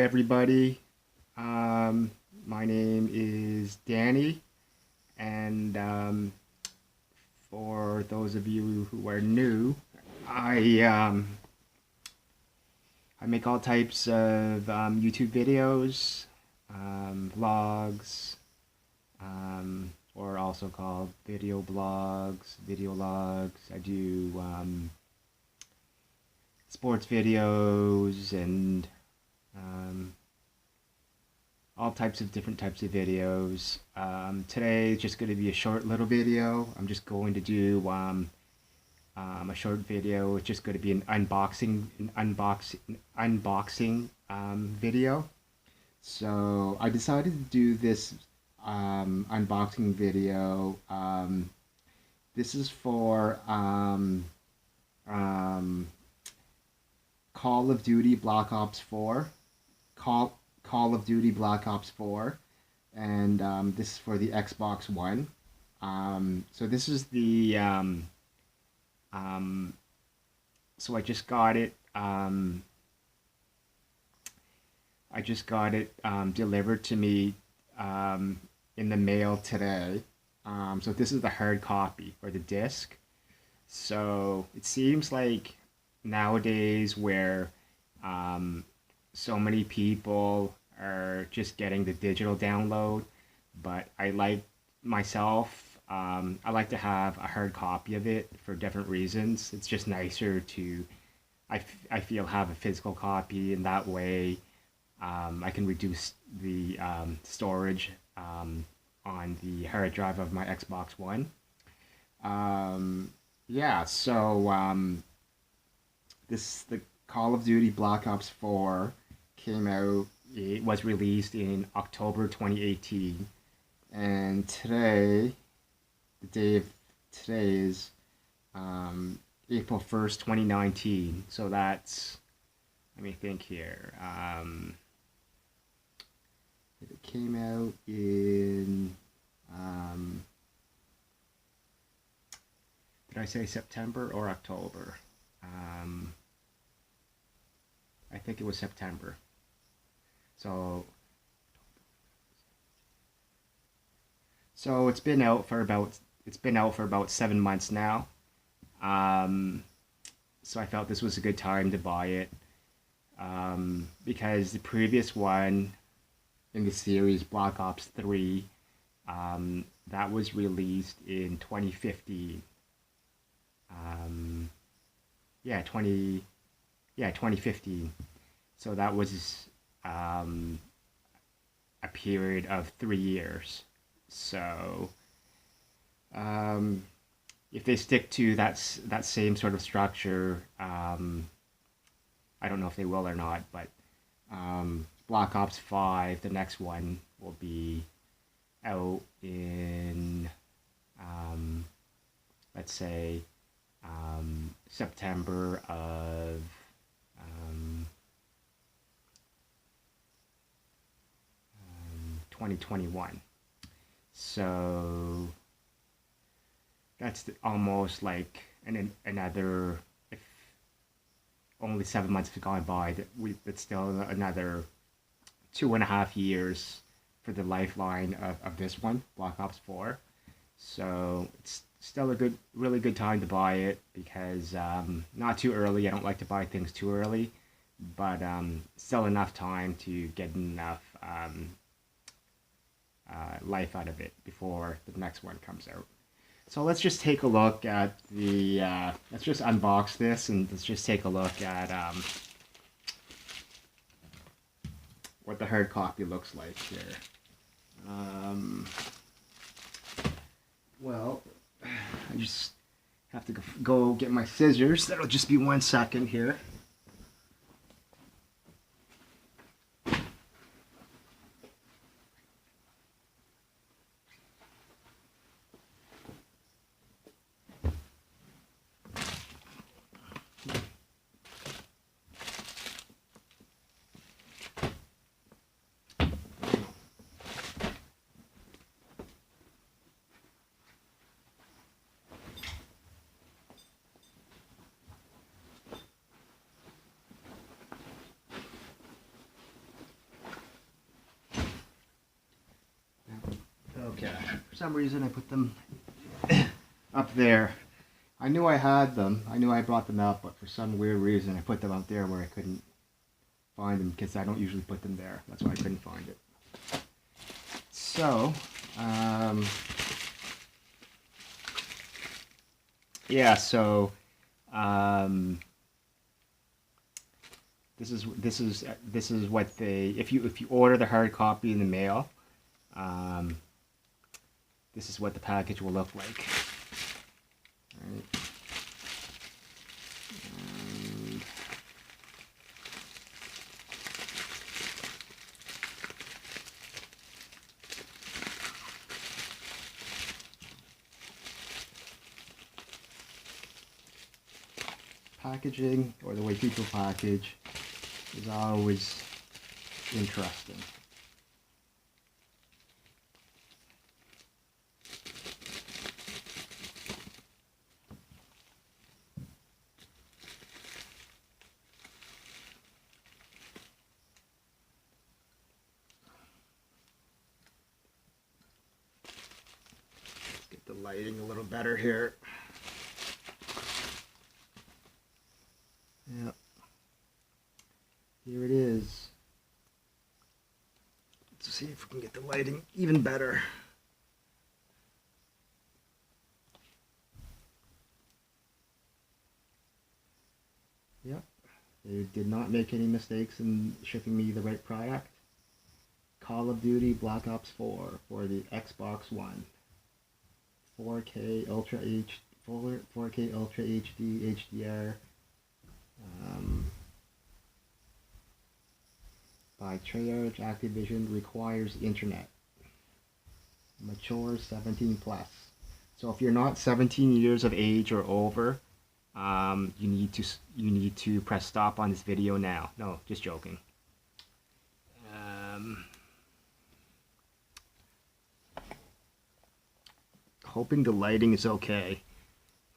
everybody. My name is Danny, and for those of you who are new, I I make all types of YouTube videos, vlogs, or also called video blogs, video logs. I do sports videos and um, all types of different types of videos. Today is just going to be a short little video. I'm just going to do a short video. It's just going to be an unboxing video. So I decided to do this unboxing video. This is for Call of Duty Black Ops 4. Call of Duty Black Ops 4, and this is for the Xbox One. So this is the so I just got it. I just got it delivered to me in the mail today. So this is the hard copy or the disc. So it seems like nowadays where so many people are just getting the digital download, but I like myself, I like to have a hard copy of it for different reasons. It's just nicer to, I feel, have a physical copy, and that way I can reduce the storage on the hard drive of my Xbox One. Yeah, so the Call of Duty Black Ops 4 came out. It was released in October 2018, and today, the day of today is April 1st, 2019. So that's, let me think here. It came out in did I say September or October? I think it was September. So it's been out for about 7 months now. So I felt this was a good time to buy it, because the previous one in the series, Black Ops 3, that was released in 2015. Yeah, 2015. So that was a period of 3 years. So if they stick to that same sort of structure, I don't know if they will or not, but Black Ops 5, the next one, will be out in let's say September of 2021. So that's almost like another, if only 7 months have gone by, it's still another 2.5 years for the lifeline of this one, Black Ops 4. So it's still a really good time to buy it, because not too early. I don't like to buy things too early, but still enough time to get enough life out of it before the next one comes out. So let's just take a look at the, let's just unbox this, and let's just take a look at what the hard copy looks like here. Well, I just have to go get my scissors. That'll just be 1 second here. Okay. For some reason I put them up there. I knew I had them. I knew I brought them out, but for some weird reason I put them out there where I couldn't find them because I don't usually put them there. That's why I couldn't find it. So, yeah. So, this is what they if you order the hard copy in the mail. This is what the package will look like. Right. And packaging, or the way people package, is always interesting. Let's get the lighting a little better here. Yep. Here it is. Let's see if we can get the lighting even better. Yep. They did not make any mistakes in shipping me the right product. Call of Duty Black Ops 4 for the Xbox One. 4K Ultra HD HDR. By Treyarch. Activision, requires internet. Mature 17 plus. So if you're not 17 years of age or over, you need to press stop on this video now. No, just joking. Hoping the lighting is okay,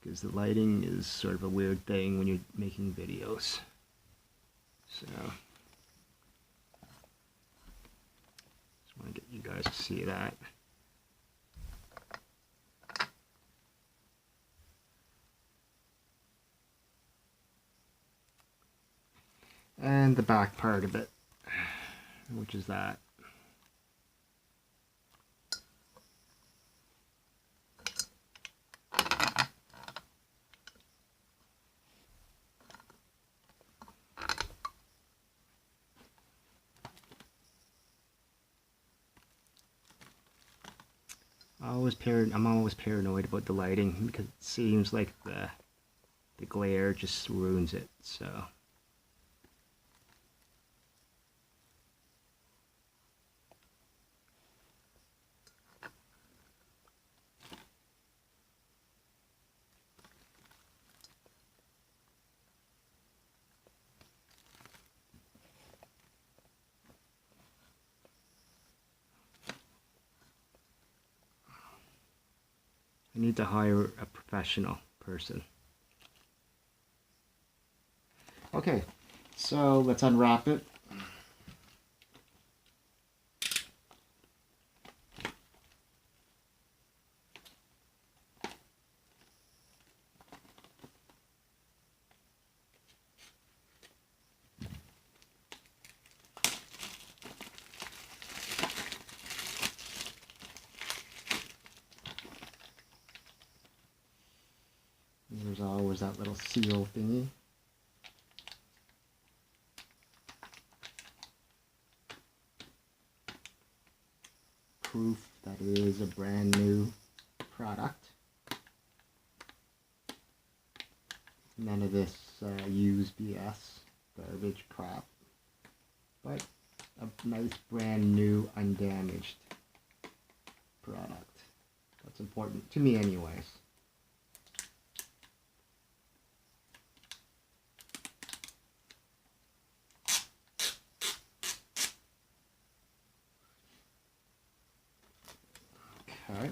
because the lighting is sort of a weird thing when you're making videos. So just want to get you guys to see that. And the back part of it, which is that. I'm always paranoid about the lighting, because it seems like the glare just ruins it. So I need to hire a professional person. Okay, so let's unwrap it. There's always that little seal thingy. Proof that it is a brand new product. None of this used BS, garbage crap. But a nice brand new undamaged product. That's important to me anyways. Okay.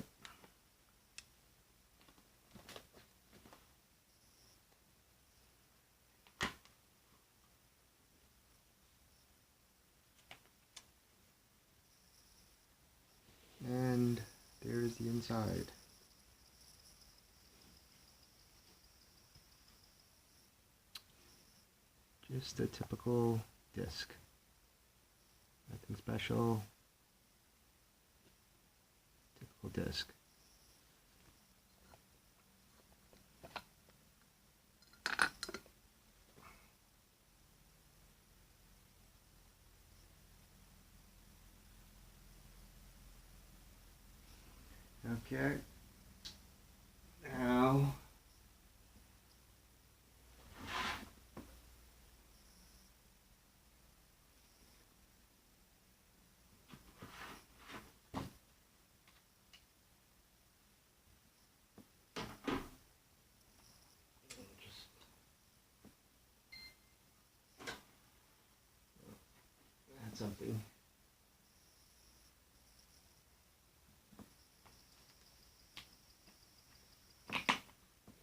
And there inside? Just a typical disc. Nothing special. Typical disc. Okay. Now just add something.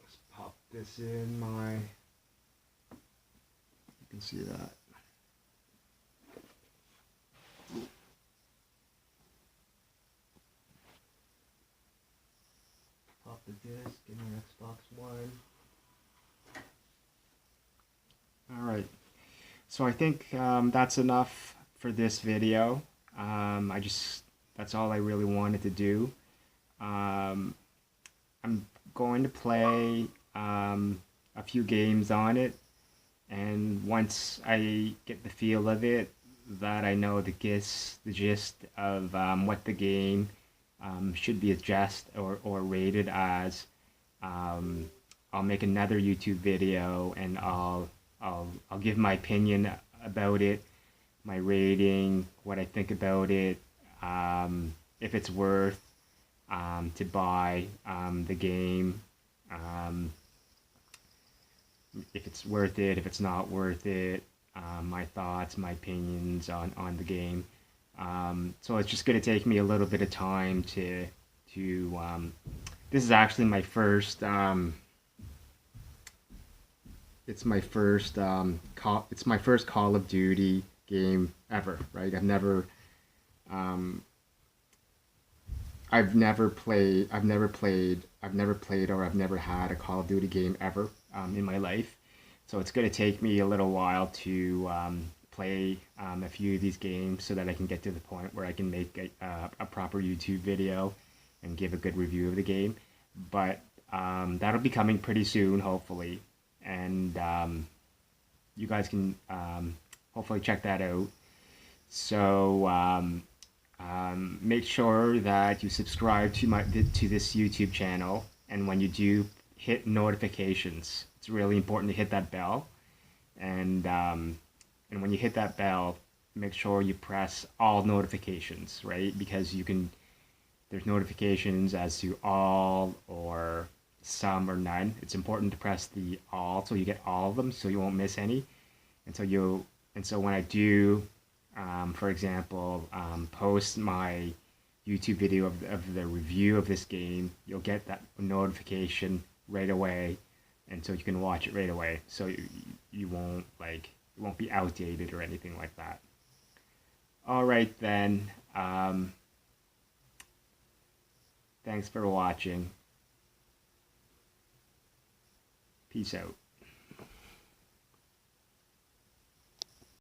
Let's pop this in my, you can see that. Pop the disc in your Xbox One. Alright, so I think that's enough for this video. That's all I really wanted to do. I'm going to play a few games on it, and once I get the feel of it, that I know the gist of what the game should be adjusted or rated as, I'll make another YouTube video, and I'll give my opinion about it, my rating, what I think about it, if it's worth to buy the game, if it's worth it, if it's not worth it, my thoughts, my opinions on the game. So it's just going to take me a little bit of time to this is actually my first it's my first Call of Duty game ever, right? I've never played or I've never had a Call of Duty game ever in my life. So it's going to take me a little while to play a few of these games so that I can get to the point where I can make a proper YouTube video and give a good review of the game. But that'll be coming pretty soon, hopefully. And you guys can hopefully check that out. So make sure that you subscribe to this YouTube channel, and when you do, hit notifications. It's really important to hit that bell, and when you hit that bell, make sure you press all notifications, right? Because there's notifications as to all or some or none. It's important to press the all so you get all of them, so you won't miss any. And so when I do, for example, post my YouTube video of the review of this game, you'll get that notification right away, and so you can watch it right away. So you won't it won't be outdated or anything like that. All right then. Thanks for watching. Peace out.